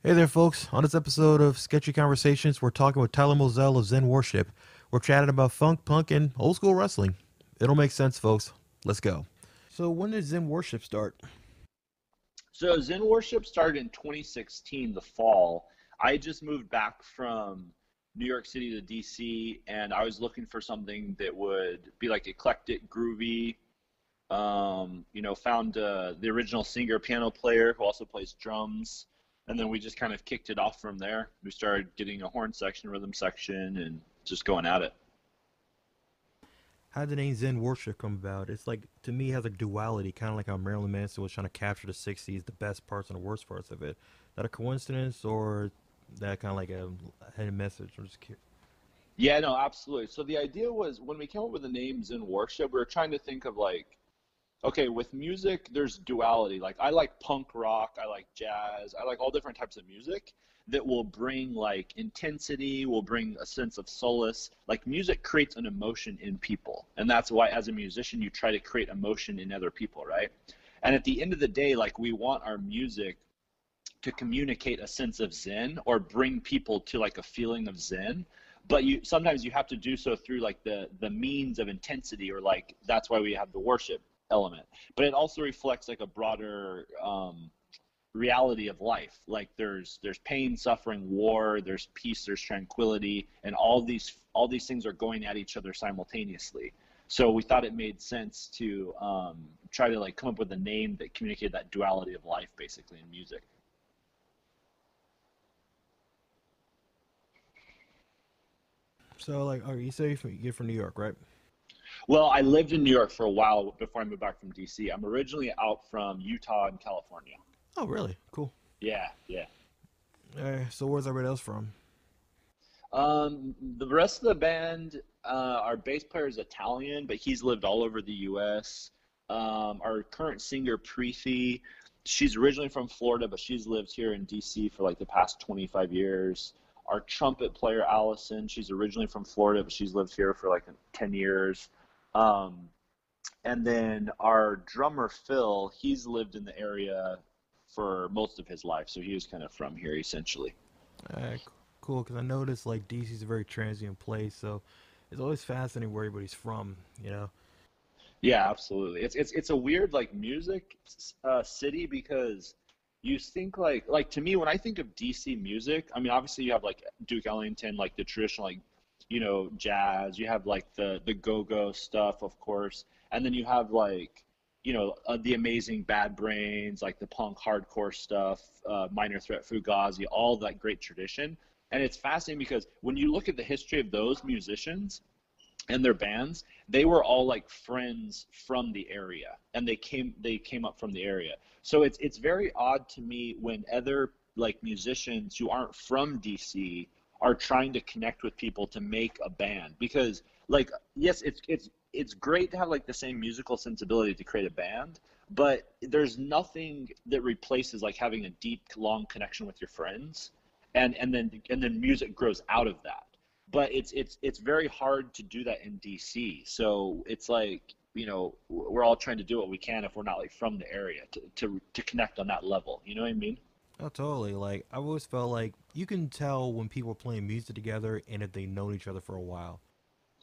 Hey there, folks. On this episode of Sketchy Conversations, we're talking with Tyler Moselle of Zen Warship. We're chatting about funk, punk, and old school wrestling. It'll make sense, folks. Let's go. So, when did Zen Warship start? So Zen Warship started in 2016, the fall. I just moved back from New York City to DC, and I was looking for something that would be like eclectic, groovy. Found the original singer, piano player who also plays drums, and then we just kind of kicked it off from there. We started getting a horn section, rhythm section, and just going at it. How did the name Zen Warship come about? It's like, to me, it has a duality, kind of like how Marilyn Manson was trying to capture the 60s, the best parts and the worst parts of it. Is that a coincidence or that kind of like a hidden message? I'm just curious. Yeah, no, absolutely. So the idea was when we came up with the name Zen Warship, we were trying to think of like, okay, with music, there's duality. Like I like punk rock, I like jazz, I like all different types of music that will bring like intensity, will bring a sense of solace. Like music creates an emotion in people. And that's why as a musician you try to create emotion in other people, right? And at the end of the day, like we want our music to communicate a sense of zen or bring people to like a feeling of zen, but you sometimes you have to do so through like the means of intensity, or like that's why we have the worship element, but it also reflects like a broader reality of life. Like there's pain, suffering, war, there's peace, there's tranquility, and all these things are going at each other simultaneously. So we thought it made sense to try to like come up with a name that communicated that duality of life basically in music. So, like, you say you're from New York, right? Well, I lived in New York for a while before I moved back from DC. I'm originally out from Utah and California. Oh, really? Cool. Yeah, yeah. So, where's everybody else from? The rest of the band, our bass player is Italian, but he's lived all over the U.S. Our current singer, Preeti, she's originally from Florida, but she's lived here in DC for like the past 25 years. Our trumpet player, Allison, she's originally from Florida, but she's lived here for like 10 years. Um, and then our drummer, Phil, he's lived in the area for most of his life, so he was kind of from here essentially. Uh, cool, because I noticed like DC's a very transient place, so it's always fascinating where everybody's from. You know? Yeah, absolutely. It's a weird like music city because you think like to me when I think of DC music, I mean obviously you have like Duke Ellington, like the traditional like jazz. You have like the go-go stuff, of course, and then you have like the amazing Bad Brains, like the punk hardcore stuff, Minor Threat, Fugazi, all that great tradition. And it's fascinating because when you look at the history of those musicians and their bands, they were all like friends from the area, and they came up from the area. So it's very odd to me when other like musicians who aren't from DC are trying to connect with people to make a band, because like yes, it's great to have like the same musical sensibility to create a band, but there's nothing that replaces like having a deep long connection with your friends, and then music grows out of that. But it's very hard to do that in DC. So it's like we're all trying to do what we can if we're not like from the area to connect on that level. You know what I mean? Oh, totally. Like I've always felt like you can tell when people are playing music together and if they know each other for a while.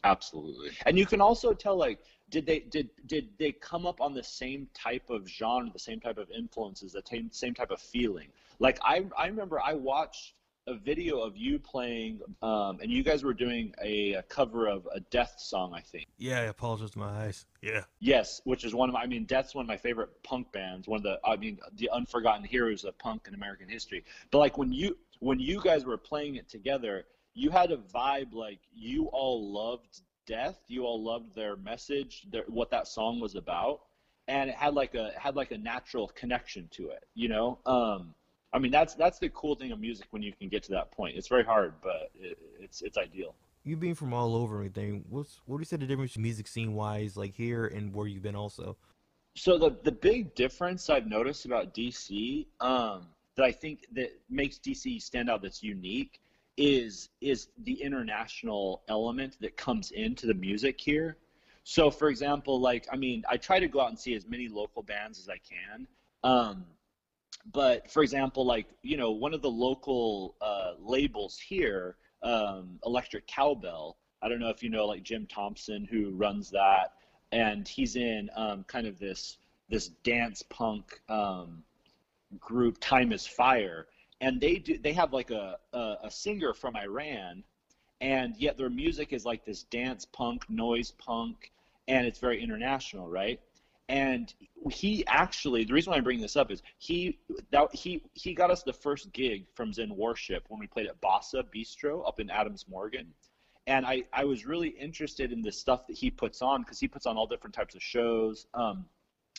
Absolutely. And you can also tell like did they come up on the same type of genre, the same type of influences, the same type of feeling. Like I remember I watched a video of you playing and you guys were doing a cover of a Death song, I think. Yeah, I apologize to my eyes. Yeah. Yes, which is one of my, I mean, Death's one of my favorite punk bands, one of the, I mean, the unforgotten heroes of punk in American history. But like when you guys were playing it together, you had a vibe like you all loved Death, you all loved their message, what that song was about, and it had like a natural connection to it, you know? I mean, that's the cool thing of music when you can get to that point. It's very hard, but it's ideal. You being from all over and everything, what do you say the difference music scene wise, like here and where you've been also? So the big difference I've noticed about DC, that I think that makes DC stand out, that's unique, is the international element that comes into the music here. So for example, like I mean, I try to go out and see as many local bands as I can. Um, But for example, like, one of the local labels here, Electric Cowbell. I don't know if you know like Jim Thompson who runs that, and he's in kind of this dance punk group, Time is Fire, and they have like a singer from Iran, and yet their music is like this dance punk, noise punk, and it's very international, right? And he actually, the reason why I'm bringing this up is he got us the first gig from Zen Warship when we played at Bossa Bistro up in Adams Morgan. And I was really interested in the stuff that he puts on, because he puts on all different types of shows.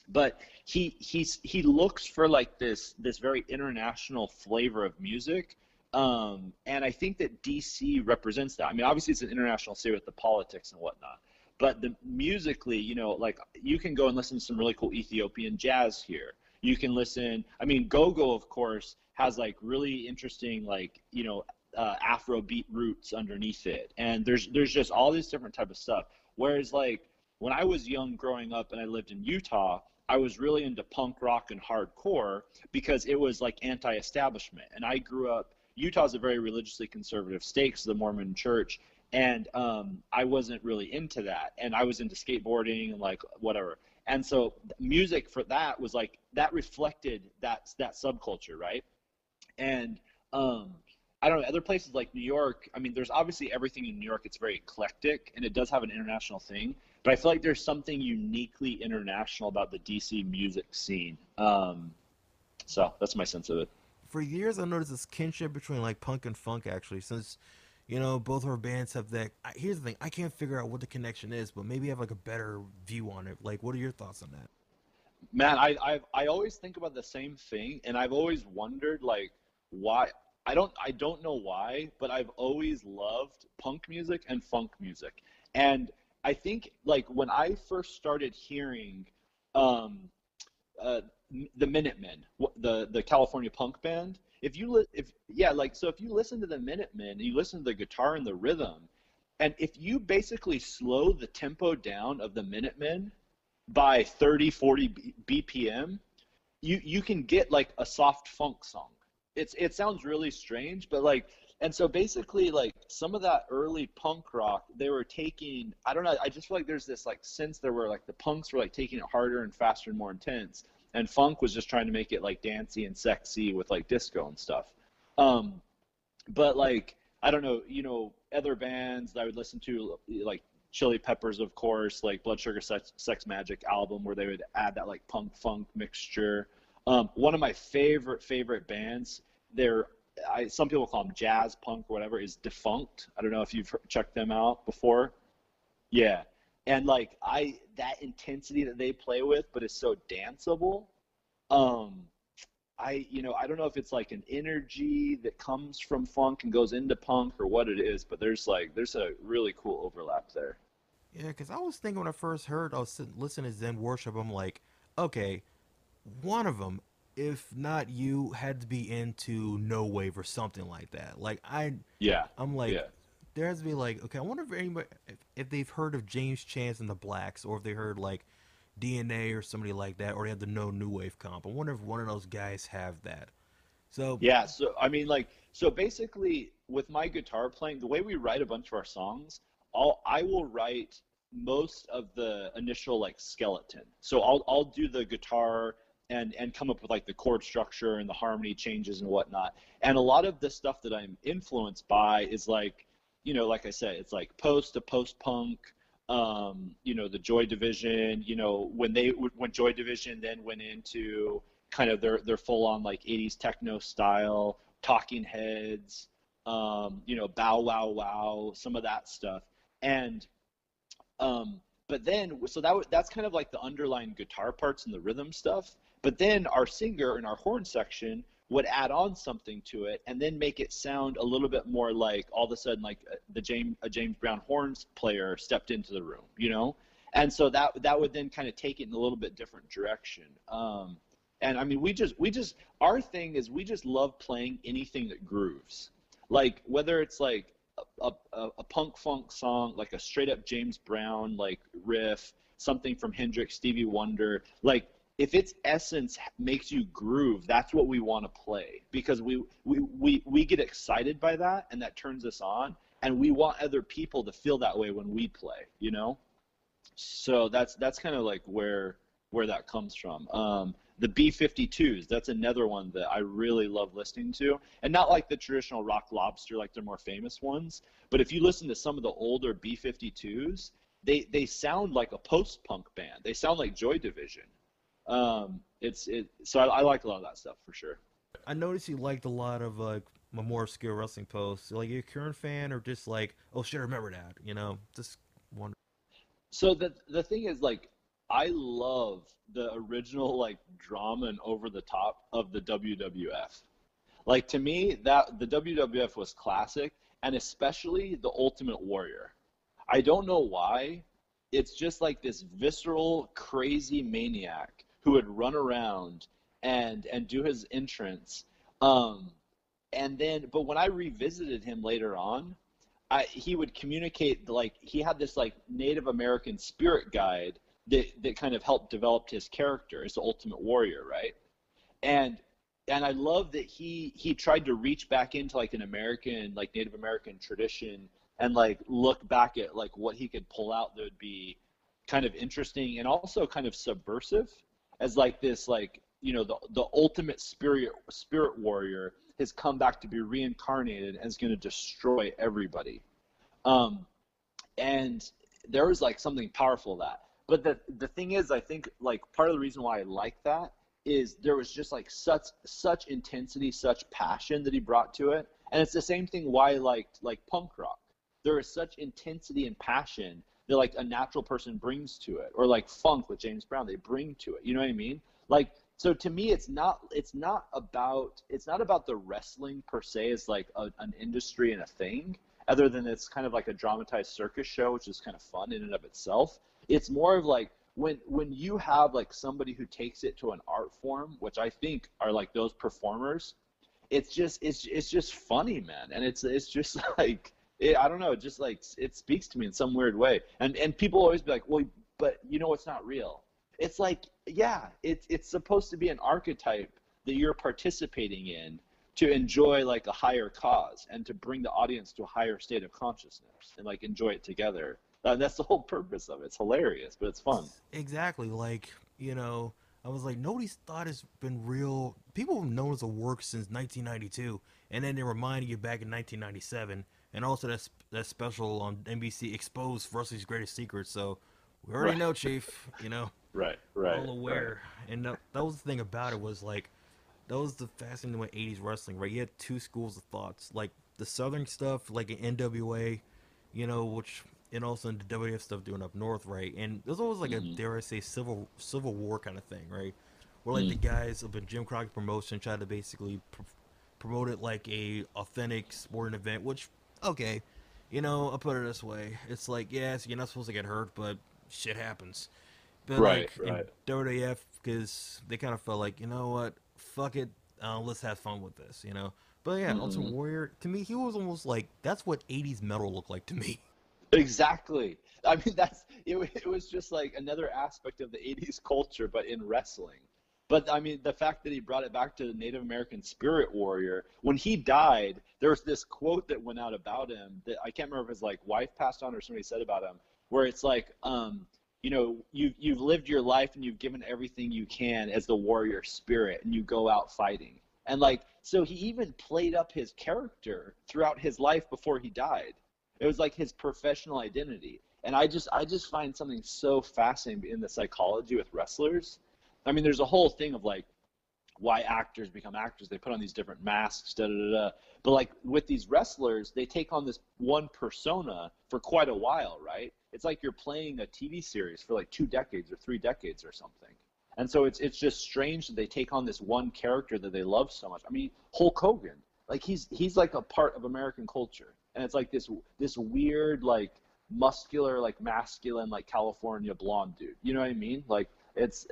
But he looks for like this very international flavor of music, and I think that DC represents that. I mean, obviously it's an international city with the politics and whatnot, but the musically, like you can go and listen to some really cool Ethiopian jazz here. You can listen. I mean, go-go of course has like really interesting like Afrobeat roots underneath it, and there's just all this different type of stuff. Whereas like when I was young growing up and I lived in Utah, I was really into punk rock and hardcore because it was like anti-establishment. And I grew up, Utah's a very religiously conservative state because of the Mormon church. And I wasn't really into that. And I was into skateboarding and like whatever. And so music for that was like, that reflected that subculture, right? And I don't know, other places like New York, I mean, there's obviously everything in New York. It's very eclectic and it does have an international thing, but I feel like there's something uniquely international about the DC music scene. So that's my sense of it. For years, I noticed this kinship between like punk and funk. Actually, since both our bands have that. Here's the thing: I can't figure out what the connection is, but maybe I have like a better view on it. Like, what are your thoughts on that? Man, I always think about the same thing, and I've always wondered like why. I don't know why, but I've always loved punk music and funk music. And I think like when I first started hearing um, uh, the Minutemen, the California punk band, if yeah, like so if you listen to the Minutemen, you listen to the guitar and the rhythm, and if you basically slow the tempo down of the Minutemen by 30, 40 BPM, you can get like a soft funk song. It sounds really strange, but like, and so basically like some of that early punk rock, they were taking, I don't know, I just feel like there's this like sense there where like the punks were like taking it harder and faster and more intense, and funk was just trying to make it like dancey and sexy with like disco and stuff. Um, but like I don't know, other bands that I would listen to, like Chili Peppers, of course, like Blood Sugar Sex Magic album, where they would add that like punk funk mixture. One of my favorite bands, they're some people call them jazz punk or whatever, is Defunct. I don't know if you've checked them out before. Yeah, and like that intensity that they play with, but it's so danceable. Um, I don't know if it's like an energy that comes from funk and goes into punk or what it is, but there's a really cool overlap there. Yeah, because I was thinking when I first heard, I was listening to Zen Worship. I'm like, okay, one of them, if not you, had to be into no wave or something like that. Like Yeah, I'm like, yeah. there has to be like, okay, I wonder if anybody, if they've heard of James Chance and the Blacks, or if they heard like DNA or somebody like that, or they have the no new wave comp. I wonder if one of those guys have that. So Yeah, so I mean, like, so basically, with my guitar playing, the way we write a bunch of our songs, I will write most of the initial like skeleton. So I'll do the guitar and come up with like the chord structure and the harmony changes and whatnot. And a lot of the stuff that I'm influenced by is like, like I said, it's like post punk, the Joy Division, when Joy Division then went into kind of their full on like 80s techno style, Talking Heads, Bow Wow Wow, some of that stuff. And but then so that's kind of like the underlying guitar parts and the rhythm stuff. But then our singer in our horn section would add on something to it and then make it sound a little bit more like all of a sudden like a James Brown horns player stepped into the room. And so that would then kind of take it in a little bit different direction. And I mean, we just our thing is we just love playing anything that grooves, like whether it's like a punk funk song, like a straight up James Brown like riff, something from Hendrix, Stevie Wonder, like if its essence makes you groove, that's what we want to play because we get excited by that and that turns us on, and we want other people to feel that way when we play, you know? So that's kind of like where that comes from. The B-52s, that's another one that I really love listening to, and not like the traditional Rock Lobster, like their more famous ones, but if you listen to some of the older B-52s, they sound like a post-punk band. They sound like Joy Division. So I like a lot of that stuff for sure. I noticed you liked a lot of like more obscure wrestling posts. Like, you a current fan or just like, oh shit, I remember that? You know, just wonder. So the thing is, like, I love the original like drama and over the top of the WWF. Like, to me, that the WWF was classic, and especially the Ultimate Warrior. I don't know why. It's just like this visceral, crazy maniac who would run around and do his entrance. Um, and then, but when I revisited him later on, he would communicate, like he had this like Native American spirit guide that kind of helped develop his character as the Ultimate Warrior, right? And and I love that he tried to reach back into like an American, like Native American tradition and like look back at like what he could pull out that would be kind of interesting and also kind of subversive as like this, like, you know, the ultimate spirit warrior has come back to be reincarnated and is going to destroy everybody. Um, and there was like something powerful of that. But the thing is, I think like part of the reason why I like that is there was just like such intensity, such passion that he brought to it, and it's the same thing why I liked like punk rock. There is such intensity and passion that like a natural person brings to it, or like funk with James Brown, they bring to it. You know what I mean? Like, so to me, it's not about the wrestling per se as like an industry and a thing, other than it's kind of like a dramatized circus show, which is kind of fun in and of itself. It's more of like when you have like somebody who takes it to an art form, which I think are like those performers, it's just funny, man, and it's just like I don't know, it just like it speaks to me in some weird way, and people always be like, well, but you know it's not real. It's like, yeah, it's supposed to be an archetype that you're participating in to enjoy like a higher cause and to bring the audience to a higher state of consciousness and like enjoy it together. That's the whole purpose of it. It's hilarious, but it's fun. Exactly. Like, you know, I was like, nobody's thought it's been real. People have known it's a work since 1992, and then they reminded you back in 1997, and also that special on NBC exposed Wrestling's greatest secrets. So we already Right, know, Chief. You know, right, we're right, all right. aware. And that was the thing about it was like that was the fascinating way 80s wrestling, right? You had two schools of thoughts, like the Southern stuff, like in NWA, you know, which and also in the WF stuff doing up north, right? And there's always like a Mm-hmm. dare I say civil war kind of thing, right? Where like the Mm. guys of a Jim Crockett promotion try to basically promote it like a authentic sporting event, which okay, you know, I'll put it this way: it's like yes, you're not supposed to get hurt, but shit happens. But Right, like in right. WWF, because they kind of felt like, you know what, fuck it, let's have fun with this, you know. But yeah, Ultimate Mm-hmm. Warrior to me, he was almost like that's what '80s metal looked like to me. Exactly. I mean, it was just like another aspect of the 80s culture, but in wrestling. But I mean, the fact that he brought it back to the Native American spirit warrior, when he died, there was this quote that went out about him that I can't remember if his like wife passed on or somebody said about him, where it's like, you know, you've lived your life and you've given everything you can as the warrior spirit, and you go out fighting. And like, so he even played up his character throughout his life before he died. It was like his professional identity. And I just find something so fascinating in the psychology with wrestlers. I mean, there's a whole thing of like why actors become actors. They put on these different masks, da da da da. But like with these wrestlers, they take on this one persona for quite a while, right? It's like you're playing a TV series for like 2 decades or 3 decades or something. And so it's just strange that they take on this one character that they love so much. I mean, Hulk Hogan, like he's like a part of American culture, and it's like this weird like muscular like masculine like California blonde dude. You know what I mean? Like it's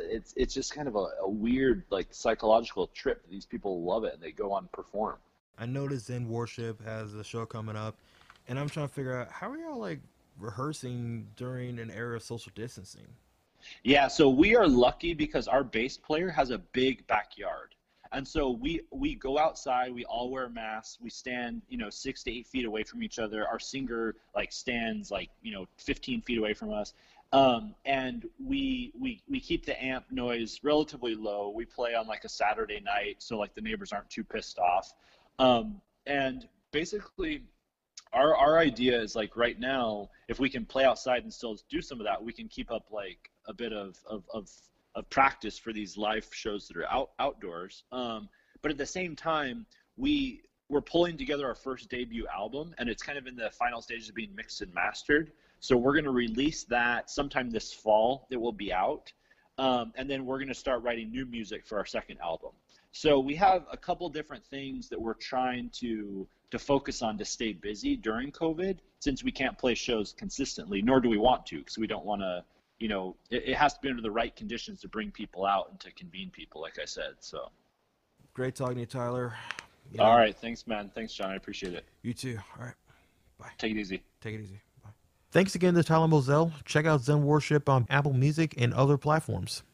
just kind of a weird like psychological trip. These people love it and they go on and perform. I noticed Zen Warship has a show coming up, and I'm trying to figure out how are y'all like rehearsing during an era of social distancing. Yeah, so we are lucky because our bass player has a big backyard. And so we go outside, we all wear masks, we stand, 6 to 8 feet away from each other. Our singer like stands like, 15 feet away from us. And we keep the amp noise relatively low. We play on like a Saturday night, so like the neighbors aren't too pissed off. And basically our idea is like right now, if we can play outside and still do some of that, we can keep up like a bit of practice for these live shows that are outdoors. But at the same time, we're pulling together our first debut album, and it's kind of in the final stages of being mixed and mastered. So we're going to release that sometime this fall. It will be out, and then we're going to start writing new music for our second album. So we have a couple different things that we're trying to focus on to stay busy during COVID, since we can't play shows consistently, nor do we want to, because we don't want to, it has to be under the right conditions to bring people out and to convene people, like I said. So Great talking to you, Tyler. all right, thanks, man. Thanks, John. I appreciate it. You too. All right. Bye. Take it easy. Take it easy. Bye. Thanks again to Tyler Moselle. Check out Zen Warship on Apple Music and other platforms.